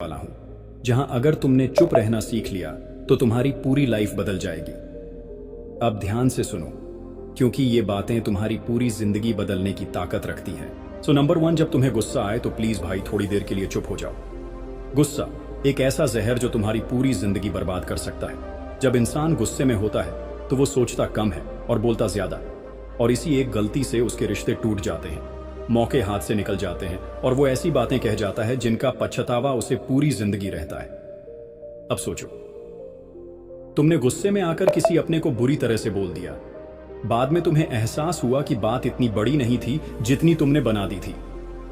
वाला हूं, जहां अगर तुमने चुप रहना सीख लिया तो तुम्हारी पूरी लाइफ बदल जाएगी। अब ध्यान से सुनो, क्योंकि ये बातें तुम्हारी पूरी जिंदगी बदलने की ताकत रखती हैं। सो नंबर 1, जब तुम्हें गुस्सा आए तो प्लीज भाई थोड़ी देर के लिए चुप हो जाओ। गुस्सा एक ऐसा जहर जो तुम्हारी पूरी जिंदगी बर्बाद कर सकता है। जब इंसान गुस्से में होता है तो वो सोचता कम है और बोलता ज्यादा, और इसी एक गलती से उसके रिश्ते टूट जाते हैं, मौके हाथ से निकल जाते हैं और वो ऐसी बातें कह जाता है जिनका पछतावा उसे पूरी जिंदगी रहता है। अब सोचो, तुमने गुस्से में आकर किसी अपने को बुरी तरह से बोल दिया। बाद में तुम्हें एहसास हुआ कि बात इतनी बड़ी नहीं थी जितनी तुमने बना दी थी।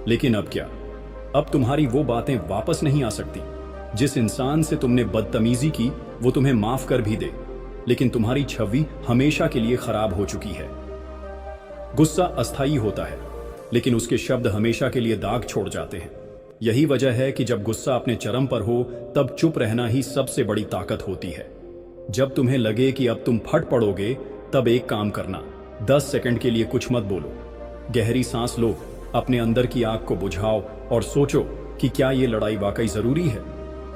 लेकिन अब क्या? अब तुम्हारी वो बातें वापस नहीं आ सकती। जिस इंसान से तुमने बदतमीजी की वो तुम्हें माफ कर भी दे, लेकिन तुम्हारी छवि हमेशा के लिए खराब हो चुकी है। गुस्सा अस्थायी होता है, लेकिन उसके शब्द हमेशा के लिए दाग छोड़ जाते हैं। यही वजह है कि जब गुस्सा अपने चरम पर हो तब चुप रहना ही सबसे बड़ी ताकत होती है। जब तुम्हें लगे कि अब तुम फट पड़ोगे, तब एक काम करना, 10 सेकंड के लिए कुछ मत बोलो। गहरी सांस लो, अपने अंदर की आग को बुझाओ और सोचो कि क्या ये लड़ाई वाकई जरूरी है।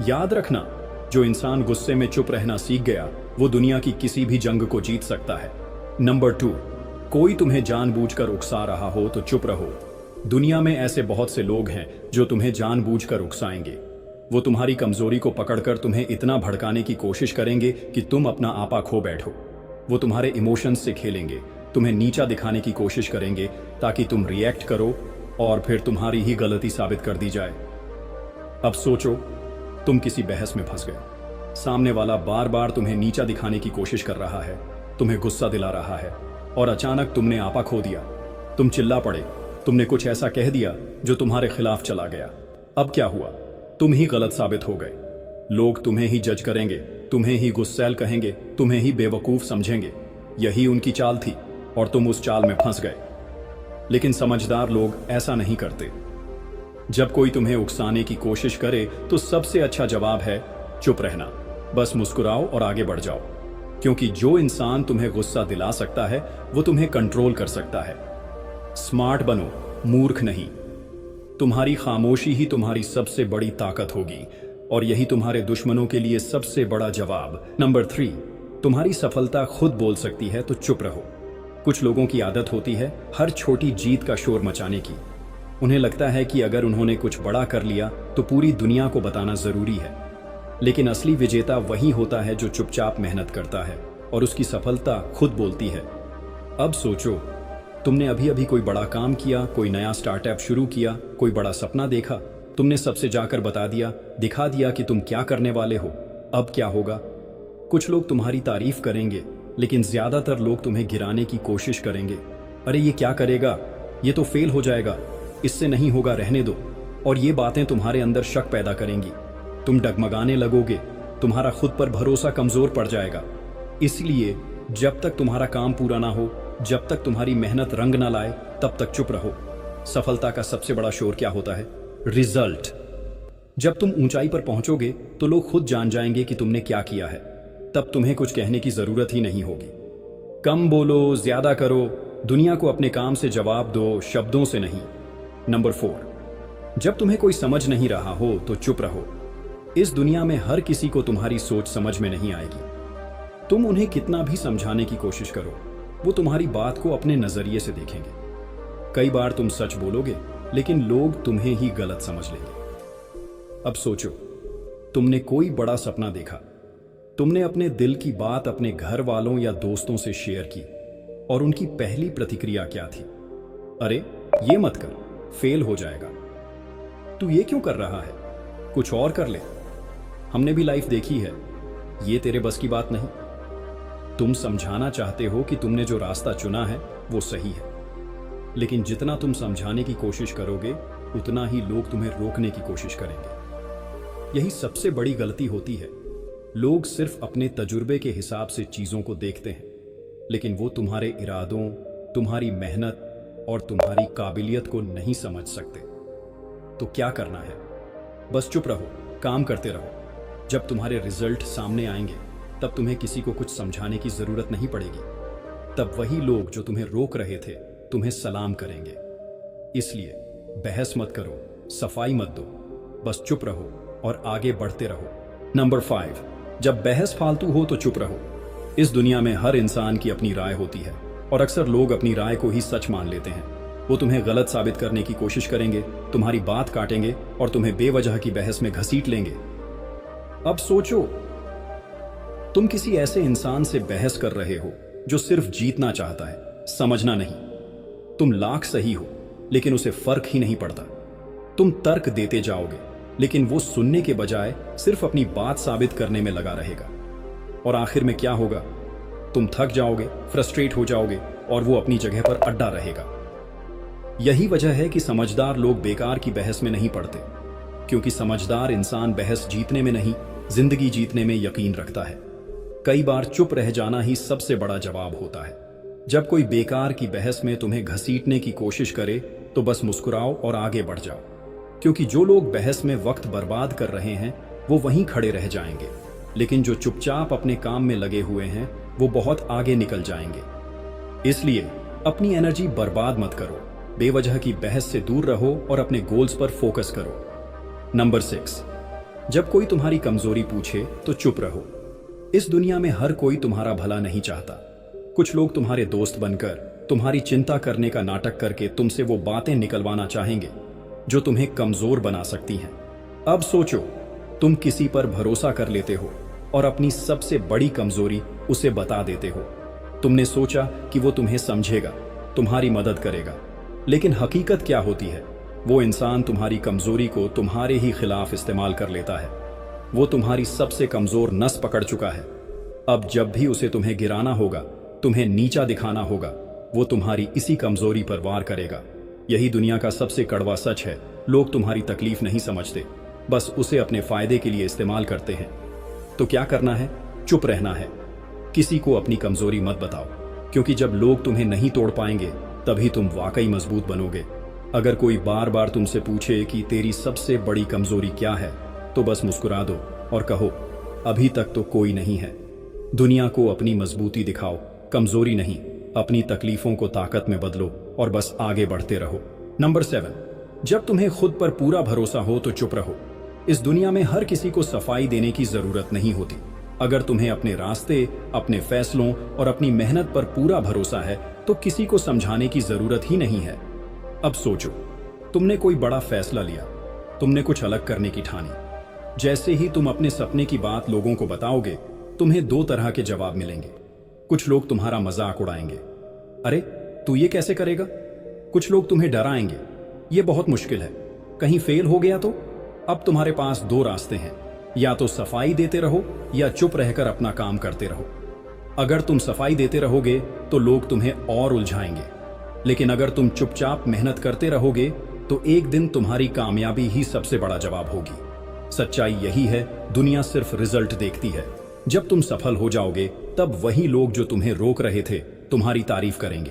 याद रखना, जो इंसान गुस्से में चुप रहना सीख गया वो दुनिया की किसी भी जंग को जीत सकता है। नंबर 2, कोई तुम्हें जानबूझकर उकसा रहा हो तो चुप रहो। दुनिया में ऐसे बहुत से लोग हैं जो तुम्हें जानबूझकर उकसाएंगे। वो तुम्हारी कमजोरी को पकड़कर तुम्हें इतना भड़काने की कोशिश करेंगे कि तुम अपना आपा खो बैठो। वो तुम्हारे इमोशंस से खेलेंगे, तुम्हें नीचा दिखाने की कोशिश करेंगे ताकि तुम रिएक्ट करो और फिर तुम्हारी ही गलती साबित कर दी जाए। अब सोचो, तुम किसी बहस में फंस गए। सामने वाला बार बार तुम्हें नीचा दिखाने की कोशिश कर रहा है, तुम्हें गुस्सा दिला रहा है, और अचानक तुमने आपा खो दिया। तुम चिल्ला पड़े, तुमने कुछ ऐसा कह दिया जो तुम्हारे खिलाफ चला गया। अब क्या हुआ? तुम ही गलत साबित हो गए। लोग तुम्हें ही जज करेंगे, तुम्हें ही गुस्सैल कहेंगे, तुम्हें ही बेवकूफ समझेंगे। यही उनकी चाल थी और तुम उस चाल में फंस गए। लेकिन समझदार लोग ऐसा नहीं करते। जब कोई तुम्हें उकसाने की कोशिश करे तो सबसे अच्छा जवाब है चुप रहना। बस मुस्कुराओ और आगे बढ़ जाओ, क्योंकि जो इंसान तुम्हें गुस्सा दिला सकता है वो तुम्हें कंट्रोल कर सकता है। स्मार्ट बनो, मूर्ख नहीं। तुम्हारी खामोशी ही तुम्हारी सबसे बड़ी ताकत होगी, और यही तुम्हारे दुश्मनों के लिए सबसे बड़ा जवाब। नंबर 3, तुम्हारी सफलता खुद बोल सकती है तो चुप रहो। कुछ लोगों की आदत होती है हर छोटी जीत का शोर मचाने की। उन्हें लगता है कि अगर उन्होंने कुछ बड़ा कर लिया तो पूरी दुनिया को बताना जरूरी है। लेकिन असली विजेता वही होता है जो चुपचाप मेहनत करता है और उसकी सफलता खुद बोलती है। अब सोचो, तुमने अभी अभी कोई बड़ा काम किया, कोई नया स्टार्टअप शुरू किया, कोई बड़ा सपना देखा। तुमने सबसे जाकर बता दिया, दिखा दिया कि तुम क्या करने वाले हो। अब क्या होगा? कुछ लोग तुम्हारी तारीफ करेंगे, लेकिन ज्यादातर लोग तुम्हें गिराने की कोशिश करेंगे। अरे ये क्या करेगा, ये तो फेल हो जाएगा, इससे नहीं होगा, रहने दो। और ये बातें तुम्हारे अंदर शक पैदा करेंगी। तुम डगमगाने लगोगे, तुम्हारा खुद पर भरोसा कमजोर पड़ जाएगा। इसलिए जब तक तुम्हारा काम पूरा ना हो, जब तक तुम्हारी मेहनत रंग ना लाए, तब तक चुप रहो। सफलता का सबसे बड़ा शोर क्या होता है? रिजल्ट। जब तुम ऊंचाई पर पहुंचोगे तो लोग खुद जान जाएंगे कि तुमने क्या किया है। तब तुम्हें कुछ कहने की जरूरत ही नहीं होगी। कम बोलो, ज्यादा करो, दुनिया को अपने काम से जवाब दो, शब्दों से नहीं। नंबर 4, जब तुम्हें कोई समझ नहीं रहा हो तो चुप रहो। इस दुनिया में हर किसी को तुम्हारी सोच समझ में नहीं आएगी। तुम उन्हें कितना भी समझाने की कोशिश करो, वो तुम्हारी बात को अपने नजरिए से देखेंगे। कई बार तुम सच बोलोगे, लेकिन लोग तुम्हें ही गलत समझ लेंगे। अब सोचो, तुमने कोई बड़ा सपना देखा, तुमने अपने दिल की बात अपने घर वालों या दोस्तों से शेयर की, और उनकी पहली प्रतिक्रिया क्या थी? अरे ये मत कर, फेल हो जाएगा। तू ये क्यों कर रहा है, कुछ और कर ले, हमने भी लाइफ देखी है, ये तेरे बस की बात नहीं। तुम समझाना चाहते हो कि तुमने जो रास्ता चुना है वो सही है, लेकिन जितना तुम समझाने की कोशिश करोगे उतना ही लोग तुम्हें रोकने की कोशिश करेंगे। यही सबसे बड़ी गलती होती है। लोग सिर्फ अपने तजुर्बे के हिसाब से चीजों को देखते हैं, लेकिन वो तुम्हारे इरादों, तुम्हारी मेहनत और तुम्हारी काबिलियत को नहीं समझ सकते। तो क्या करना है? बस चुप रहो, काम करते रहो। जब तुम्हारे रिजल्ट सामने आएंगे तब तुम्हें किसी को कुछ समझाने की जरूरत नहीं पड़ेगी। तब वही लोग जो तुम्हें रोक रहे थे तुम्हें सलाम करेंगे। इसलिए बहस मत करो, सफाई मत दो, बस चुप रहो और आगे बढ़ते रहो। नंबर 5, जब बहस फालतू हो तो चुप रहो। इस दुनिया में हर इंसान की अपनी राय होती है और अक्सर लोग अपनी राय को ही सच मान लेते हैं। वो तुम्हें गलत साबित करने की कोशिश करेंगे, तुम्हारी बात काटेंगे और तुम्हें बेवजह की बहस में घसीट लेंगे। अब सोचो, तुम किसी ऐसे इंसान से बहस कर रहे हो जो सिर्फ जीतना चाहता है, समझना नहीं। तुम लाख सही हो लेकिन उसे फर्क ही नहीं पड़ता। तुम तर्क देते जाओगे लेकिन वो सुनने के बजाय सिर्फ अपनी बात साबित करने में लगा रहेगा। और आखिर में क्या होगा? तुम थक जाओगे, फ्रस्ट्रेट हो जाओगे और वो अपनी जगह पर अड्डा रहेगा। यही वजह है कि समझदार लोग बेकार की बहस में नहीं पड़ते, क्योंकि समझदार इंसान बहस जीतने में नहीं, जिंदगी जीतने में यकीन रखता है। कई बार चुप रह जाना ही सबसे बड़ा जवाब होता है। जब कोई बेकार की बहस में तुम्हें घसीटने की कोशिश करे तो बस मुस्कुराओ और आगे बढ़ जाओ, क्योंकि जो लोग बहस में वक्त बर्बाद कर रहे हैं वो वहीं खड़े रह जाएंगे, लेकिन जो चुपचाप अपने काम में लगे हुए हैं वो बहुत आगे निकल जाएंगे। इसलिए अपनी एनर्जी बर्बाद मत करो, बेवजह की बहस से दूर रहो और अपने गोल्स पर फोकस करो। नंबर 6, जब कोई तुम्हारी कमजोरी पूछे तो चुप रहो। इस दुनिया में हर कोई तुम्हारा भला नहीं चाहता। कुछ लोग तुम्हारे दोस्त बनकर तुम्हारी चिंता करने का नाटक करके तुमसे वो बातें निकलवाना चाहेंगे जो तुम्हें कमजोर बना सकती हैं। अब सोचो, तुम किसी पर भरोसा कर लेते हो और अपनी सबसे बड़ी कमजोरी उसे बता देते हो। तुमने सोचा कि वो तुम्हें समझेगा, तुम्हारी मदद करेगा, लेकिन हकीकत क्या होती है? वो इंसान तुम्हारी कमजोरी को तुम्हारे ही खिलाफ इस्तेमाल कर लेता है। वो तुम्हारी सबसे कमजोर नस पकड़ चुका है। अब जब भी उसे तुम्हें गिराना होगा, तुम्हें नीचा दिखाना होगा, वो तुम्हारी इसी कमजोरी पर वार करेगा। यही दुनिया का सबसे कड़वा सच है। लोग तुम्हारी तकलीफ नहीं समझते, बस उसे अपने फायदे के लिए इस्तेमाल करते हैं। तो क्या करना है? चुप रहना है। किसी को अपनी कमजोरी मत बताओ, क्योंकि जब लोग तुम्हें नहीं तोड़ पाएंगे तभी तुम वाकई मजबूत बनोगे। अगर कोई बार बार तुमसे पूछे कि तेरी सबसे बड़ी कमजोरी क्या है, तो बस मुस्कुरा दो और कहो, अभी तक तो कोई नहीं है। दुनिया को अपनी मजबूती दिखाओ, कमजोरी नहीं। अपनी तकलीफों को ताकत में बदलो और बस आगे बढ़ते रहो। नंबर 7, जब तुम्हें खुद पर पूरा भरोसा हो तो चुप रहो। इस दुनिया में हर किसी को सफाई देने की जरूरत नहीं होती। अगर तुम्हें अपने रास्ते, अपने फैसलों और अपनी मेहनत पर पूरा भरोसा है तो किसी को समझाने की जरूरत ही नहीं है। अब सोचो, तुमने कोई बड़ा फैसला लिया, तुमने कुछ अलग करने की ठानी। जैसे ही तुम अपने सपने की बात लोगों को बताओगे, तुम्हें 2 तरह के जवाब मिलेंगे। कुछ लोग तुम्हारा मजाक उड़ाएंगे, अरे तू ये कैसे करेगा? कुछ लोग तुम्हें डराएंगे, ये बहुत मुश्किल है, कहीं फेल हो गया तो? अब तुम्हारे पास 2 रास्ते हैं, या तो सफाई देते रहो या चुप रहकर अपना काम करते रहो। अगर तुम सफाई देते रहोगे तो लोग तुम्हें और उलझाएंगे, लेकिन अगर तुम चुपचाप मेहनत करते रहोगे तो एक दिन तुम्हारी कामयाबी ही सबसे बड़ा जवाब होगी। सच्चाई यही है, दुनिया सिर्फ रिजल्ट देखती है। जब तुम सफल हो जाओगे तब वही लोग जो तुम्हें रोक रहे थे तुम्हारी तारीफ करेंगे।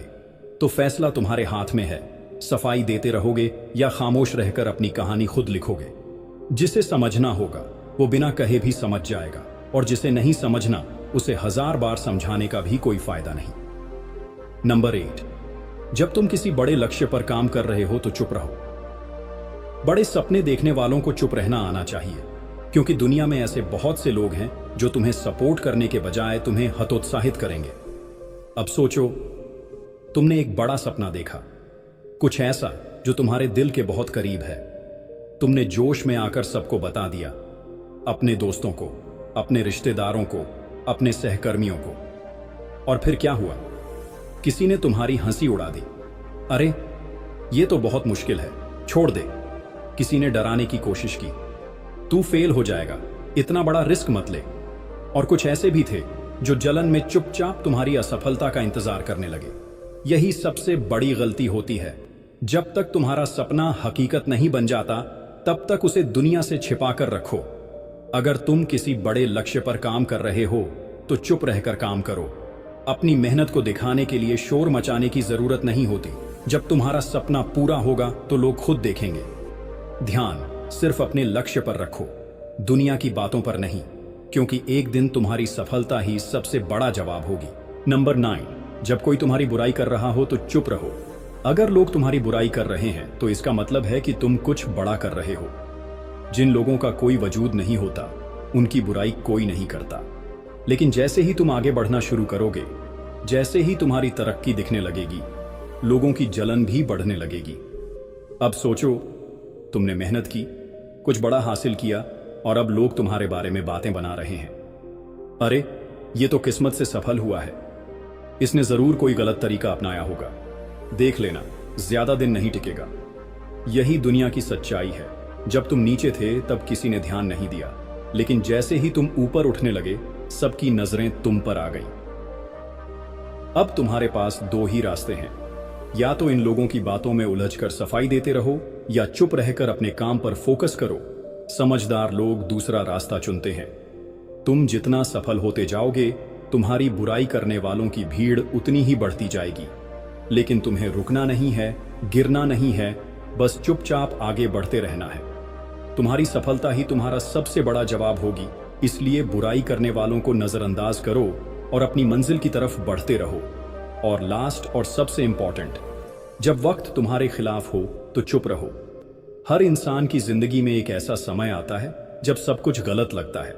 तो फैसला तुम्हारे हाथ में है, सफाई देते रहोगे या खामोश रहकर अपनी कहानी खुद लिखोगे। जिसे समझना होगा वो बिना कहे भी समझ जाएगा, और जिसे नहीं समझना उसे 1000 बार समझाने का भी कोई फायदा नहीं। नंबर 8, जब तुम किसी बड़े लक्ष्य पर काम कर रहे हो तो चुप रहो। बड़े सपने देखने वालों को चुप रहना आना चाहिए, क्योंकि दुनिया में ऐसे बहुत से लोग हैं जो तुम्हें सपोर्ट करने के बजाय तुम्हें हतोत्साहित करेंगे। अब सोचो, तुमने एक बड़ा सपना देखा, कुछ ऐसा जो तुम्हारे दिल के बहुत करीब है। तुमने जोश में आकर सबको बता दिया, अपने दोस्तों को, अपने रिश्तेदारों को, अपने सहकर्मियों को। और फिर क्या हुआ? किसी ने तुम्हारी हंसी उड़ा दी, अरे ये तो बहुत मुश्किल है, छोड़ दे। किसी ने डराने की कोशिश की, तू फेल हो जाएगा, इतना बड़ा रिस्क मत ले। और कुछ ऐसे भी थे जो जलन में चुपचाप तुम्हारी असफलता का इंतजार करने लगे। यही सबसे बड़ी गलती होती है। जब तक तुम्हारा सपना हकीकत नहीं बन जाता तब तक उसे दुनिया से छिपा कर रखो। अगर तुम किसी बड़े लक्ष्य पर काम कर रहे हो तो चुप रहकर काम करो। अपनी मेहनत को दिखाने के लिए शोर मचाने की जरूरत नहीं होती। जब तुम्हारा सपना पूरा होगा तो लोग खुद देखेंगे। ध्यान सिर्फ अपने लक्ष्य पर रखो, दुनिया की बातों पर नहीं, क्योंकि एक दिन तुम्हारी सफलता ही सबसे बड़ा जवाब होगी। नंबर 9, जब कोई तुम्हारी बुराई कर रहा हो तो चुप रहो। अगर लोग तुम्हारी बुराई कर रहे हैं तो इसका मतलब है कि तुम कुछ बड़ा कर रहे हो। जिन लोगों का कोई वजूद नहीं होता उनकी बुराई कोई नहीं करता, लेकिन जैसे ही तुम आगे बढ़ना शुरू करोगे, जैसे ही तुम्हारी तरक्की दिखने लगेगी, लोगों की जलन भी बढ़ने लगेगी। अब सोचो, तुमने मेहनत की, कुछ बड़ा हासिल किया और अब लोग तुम्हारे बारे में बातें बना रहे हैं। अरे, ये तो किस्मत से सफल हुआ है, इसने जरूर कोई गलत तरीका अपनाया होगा। देख लेना, ज्यादा दिन नहीं टिकेगा। यही दुनिया की सच्चाई है। जब तुम नीचे थे तब किसी ने ध्यान नहीं दिया, लेकिन जैसे ही तुम ऊपर उठने लगे, सबकी नजरें तुम पर आ गई। अब तुम्हारे पास दो ही रास्ते हैं, या तो इन लोगों की बातों में उलझकर सफाई देते रहो, या चुप रहकर अपने काम पर फोकस करो। समझदार लोग दूसरा रास्ता चुनते हैं। तुम जितना सफल होते जाओगे, तुम्हारी बुराई करने वालों की भीड़ उतनी ही बढ़ती जाएगी। लेकिन तुम्हें रुकना नहीं है, गिरना नहीं है, बस चुपचाप आगे बढ़ते रहना है। तुम्हारी सफलता ही तुम्हारा सबसे बड़ा जवाब होगी। इसलिए बुराई करने वालों को नजरअंदाज करो और अपनी मंजिल की तरफ बढ़ते रहो। और लास्ट और सबसे इंपॉर्टेंट, जब वक्त तुम्हारे खिलाफ हो तो चुप रहो। हर इंसान की जिंदगी में एक ऐसा समय आता है जब सब कुछ गलत लगता है।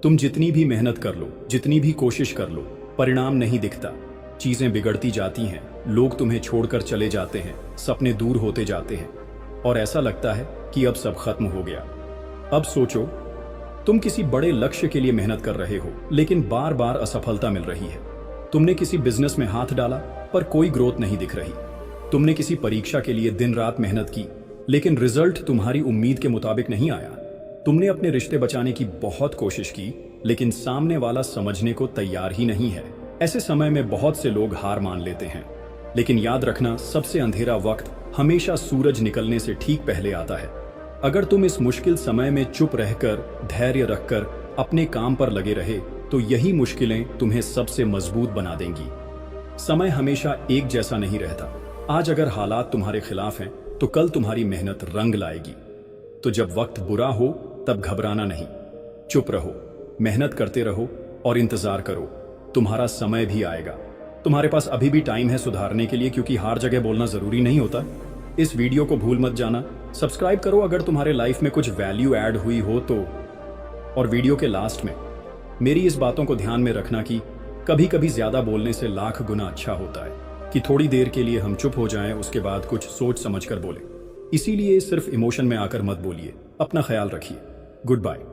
तुम जितनी भी मेहनत कर लो, जितनी भी कोशिश कर लो, परिणाम नहीं दिखता। चीजें बिगड़ती जाती हैं, लोग तुम्हें छोड़कर चले जाते हैं, सपने दूर होते जाते हैं और ऐसा लगता है कि अब सब खत्म हो गया। अब सोचो, तुम किसी बड़े लक्ष्य के लिए मेहनत कर रहे हो, लेकिन बार बार असफलता मिल रही है। तुमने किसी बिजनेस में हाथ डाला पर कोई ग्रोथ नहीं दिख रही। तुमने किसी परीक्षा के लिए दिन रात मेहनत की, लेकिन रिजल्ट तुम्हारी उम्मीद के मुताबिक नहीं आया। तुमने अपने रिश्ते बचाने की बहुत कोशिश की, लेकिन सामने वाला समझने को तैयार ही नहीं है। ऐसे समय में बहुत से लोग हार मान लेते हैं, लेकिन याद रखना, सबसे अंधेरा वक्त हमेशा सूरज निकलने से ठीक पहले आता है। अगर तुम इस मुश्किल समय में चुप रहकर, धैर्य रखकर अपने काम पर लगे रहे, तो यही मुश्किलें तुम्हें सबसे मजबूत बना देंगी। समय हमेशा एक जैसा नहीं रहता। आज अगर हालात तुम्हारे खिलाफ हैं, तो कल तुम्हारी मेहनत रंग लाएगी। तो जब वक्त बुरा हो तब घबराना नहीं, चुप रहो, मेहनत करते रहो और इंतजार करो। तुम्हारा समय भी आएगा। तुम्हारे पास अभी भी टाइम है सुधारने के लिए, क्योंकि हर जगह बोलना जरूरी नहीं होता। इस वीडियो को भूल मत जाना, सब्सक्राइब करो अगर तुम्हारे लाइफ में कुछ वैल्यू ऐड हुई हो तो। और वीडियो के लास्ट में मेरी इस बातों को ध्यान में रखना कि कभी कभी ज्यादा बोलने से लाख गुना अच्छा होता है कि थोड़ी देर के लिए हम चुप हो जाएं, उसके बाद कुछ सोच समझ कर बोलें। इसीलिए सिर्फ इमोशन में आकर मत बोलिए। अपना ख्याल रखिए। Good bye.